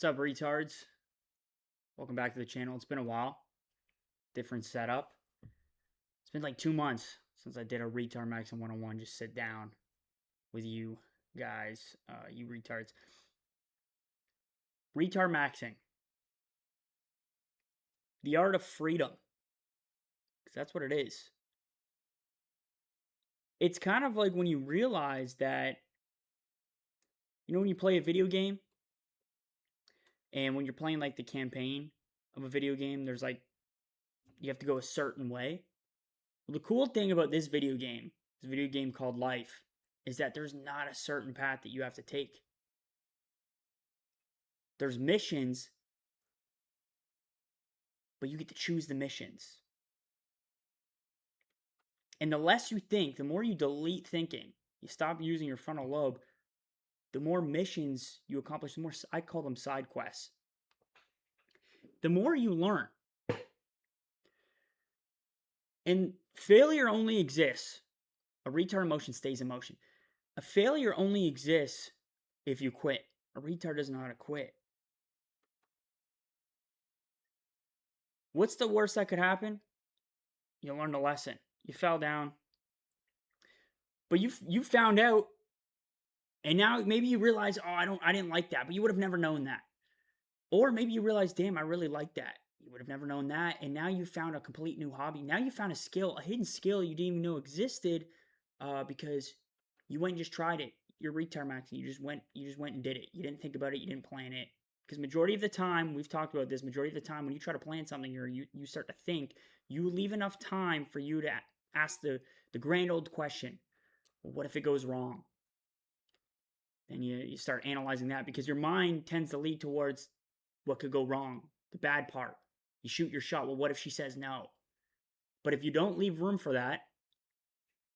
What's up, retards? Welcome back to the channel. It's been a while. Different setup. It's been like 2 months since I did a retard maxing 101. Just sit down with you guys, you retards. Retard maxing. The art of freedom. Because that's what it is. It's kind of like when you realize that, when you play a video game, and when you're playing like the campaign of a video game, there's like, you have to go a certain way. Well, the cool thing about this video game called Life, is that there's not a certain path that you have to take. There's missions, but you get to choose the missions. And the less you think, the more you delete thinking, you stop using your frontal lobe, the more missions you accomplish, the more, I call them side quests. The more you learn. And failure only exists. A retard emotion stays in motion. A failure only exists if you quit. A retard doesn't know how to quit. What's the worst that could happen? You learned a lesson. You fell down. But you found out, and now maybe you realize, oh, I didn't like that, but you would have never known that. Or maybe you realize, damn, I really like that. You would have never known that, and now you found a complete new hobby. Now you found a skill, a hidden skill you didn't even know existed, because you went and just tried it. You're retard maxing. You just went and did it. You didn't think about it. You didn't plan it. Because majority of the time, we've talked about this, majority of the time when you try to plan something or you start to think, you leave enough time for you to ask the grand old question, well, what if it goes wrong? Then you start analyzing that, because your mind tends to lead towards what could go wrong, the bad part. You shoot your shot. Well, what if she says no? But if you don't leave room for that,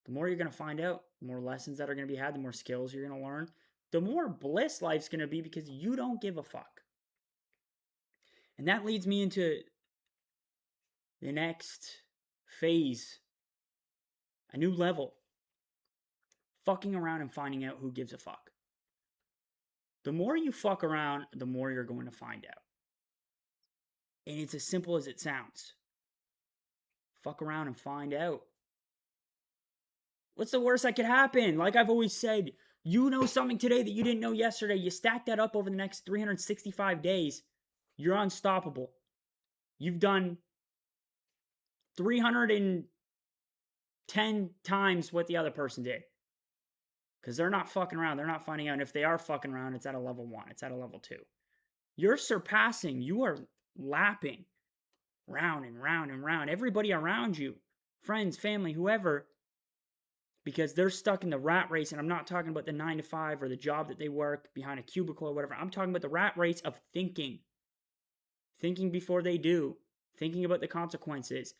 the more you're going to find out, the more lessons that are going to be had, the more skills you're going to learn, the more bliss life's going to be, because you don't give a fuck. And that leads me into the next phase, a new level. Fucking around and finding out who gives a fuck. The more you fuck around, the more you're going to find out. And it's as simple as it sounds. Fuck around and find out. What's the worst that could happen? Like I've always said, you know something today that you didn't know yesterday. You stack that up over the next 365 days. You're unstoppable. You've done 310 times what the other person did. Because they're not fucking around. They're not finding out. And if they are fucking around, it's at a level 1. It's at a level 2. You're surpassing. You are lapping round and round and round. Everybody around you, friends, family, whoever, because they're stuck in the rat race. And I'm not talking about the 9 to 5 or the job that they work behind a cubicle or whatever. I'm talking about the rat race of thinking. Thinking before they do. Thinking about the consequences.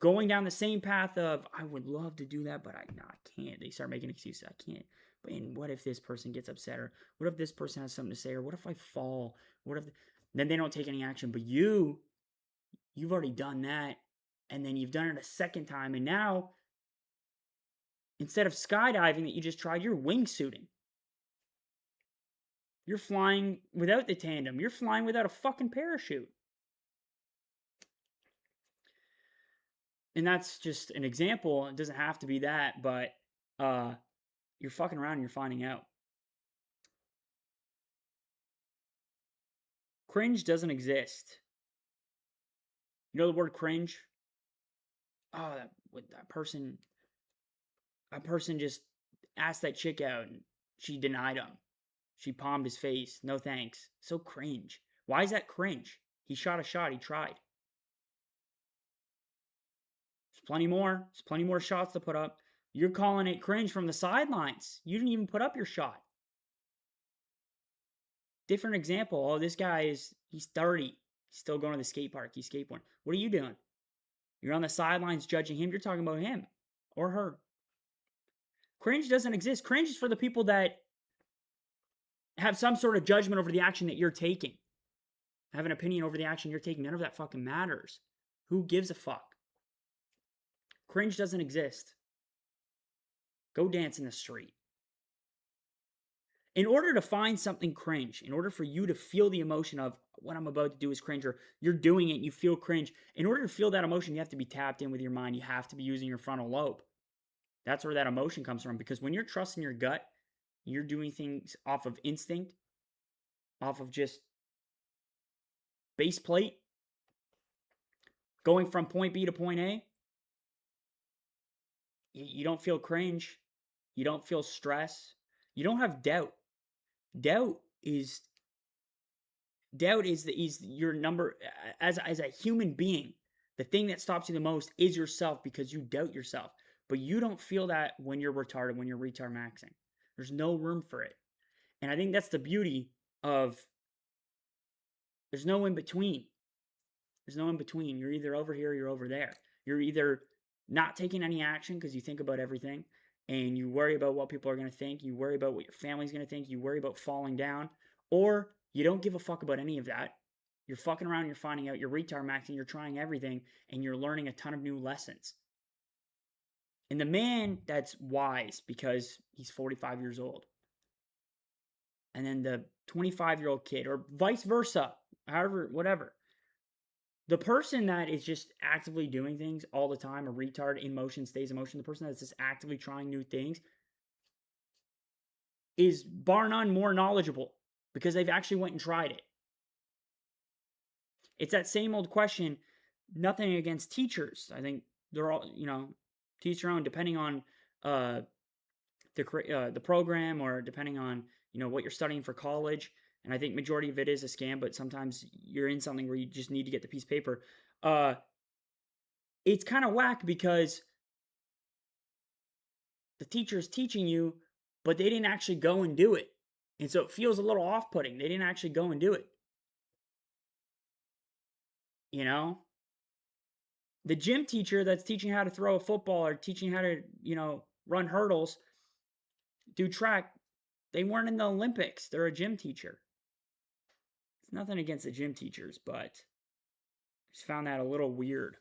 Going down the same path of, I would love to do that, but I can't. They start making excuses. I can't. But and what if this person gets upset? Or what if this person has something to say? Or what if I fall? What if... Then they don't take any action. But you've already done that. And then you've done it a second time. And now, instead of skydiving that you just tried, you're wingsuiting. You're flying without the tandem. You're flying without a fucking parachute. And that's just an example. It doesn't have to be that, but you're fucking around and you're finding out. Cringe doesn't exist. You know the word cringe? Oh, that person just asked that chick out and she denied him. She palmed his face. No thanks. So cringe. Why is that cringe? He shot a shot. He tried. There's plenty more. There's plenty more shots to put up. You're calling it cringe from the sidelines. You didn't even put up your shot. Different example. Oh, this guy he's 30. He's still going to the skate park. He's skateboarding. What are you doing? You're on the sidelines judging him. You're talking about him or her. Cringe doesn't exist. Cringe is for the people that have some sort of judgment over the action that you're taking. Have an opinion over the action you're taking. None of that fucking matters. Who gives a fuck? Cringe doesn't exist. Go dance in the street. In order to find something cringe, in order for you to feel the emotion of what I'm about to do is cringe, or you're doing it and you feel cringe, in order to feel that emotion, you have to be tapped in with your mind. You have to be using your frontal lobe. That's where that emotion comes from. Because when you're trusting your gut, you're doing things off of instinct, off of just base plate, going from point B to point A, you don't feel cringe. You don't feel stress. You don't have doubt. Doubt is is your number as a human being. The thing that stops you the most is yourself, because you doubt yourself. But you don't feel that when you're retarded, when you're retard maxing. There's no room for it. And I think that's the beauty of there's no in between. There's no in between. You're either over here or you're over there. You're either not taking any action because you think about everything and you worry about what people are going to think. You worry about what your family's going to think. You worry about falling down. Or you don't give a fuck about any of that. You're fucking around, you're finding out, you're retard maxing, you're trying everything, and you're learning a ton of new lessons. And the man that's wise because he's 45 years old, and then the 25-year-old kid, or vice versa, however, whatever. The person that is just actively doing things all the time, a retard in motion stays in motion, the person that's just actively trying new things is bar none more knowledgeable because they've actually went and tried it. It's that same old question, nothing against teachers. I think they're all, teach your own, depending on the program, or depending on, what you're studying for college. And I think majority of it is a scam, but sometimes you're in something where you just need to get the piece of paper. It's kind of whack because the teacher is teaching you, but they didn't actually go and do it. And so it feels a little off-putting. They didn't actually go and do it. The gym teacher that's teaching how to throw a football or teaching how to, run hurdles, do track, they weren't in the Olympics. They're a gym teacher. It's nothing against the gym teachers, but I just found that a little weird.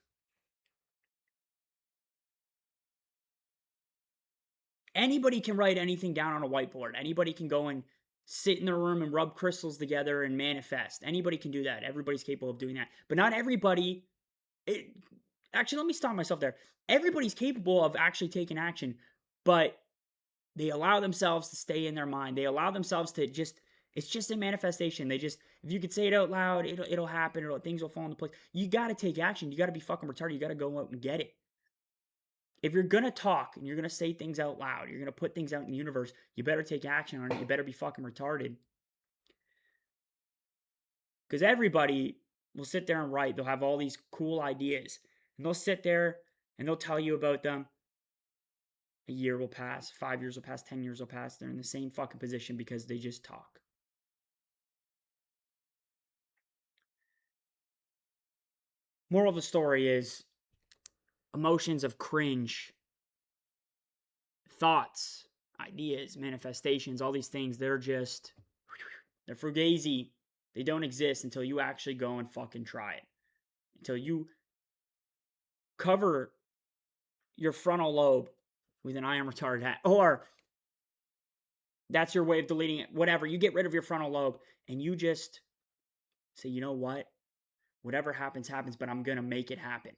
Anybody can write anything down on a whiteboard. Anybody can go and sit in their room and rub crystals together and manifest. Anybody can do that. Everybody's capable of doing that. But not everybody. Actually, let me stop myself there. Everybody's capable of actually taking action, but they allow themselves to stay in their mind. They allow themselves to just, it's just a manifestation. They just, if you could say it out loud, it'll happen, or things will fall into place. You got to take action. You got to be fucking retarded. You got to go out and get it. If you're going to talk and you're going to say things out loud, you're going to put things out in the universe, you better take action on it. You better be fucking retarded. Because everybody will sit there and write. They'll have all these cool ideas. And they'll sit there and they'll tell you about them. A year will pass, 5 years will pass, 10 years will pass. They're in the same fucking position because they just talk. Moral of the story is emotions of cringe, thoughts, ideas, manifestations, all these things, they're fugazi. They don't exist until you actually go and fucking try it. Until you cover your frontal lobe with an I am retarded hat, or that's your way of deleting it, whatever. You get rid of your frontal lobe and you just say, you know what? Whatever happens, happens, but I'm going to make it happen.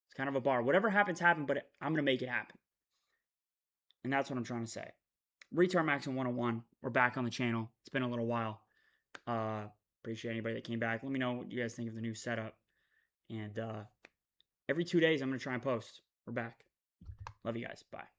It's kind of a bar. Whatever happens, happen, but I'm going to make it happen. And that's what I'm trying to say. Retard Maxing 101. We're back on the channel. It's been a little while. Appreciate anybody that came back. Let me know what you guys think of the new setup. And every 2 days, I'm going to try and post. We're back. Love you guys. Bye.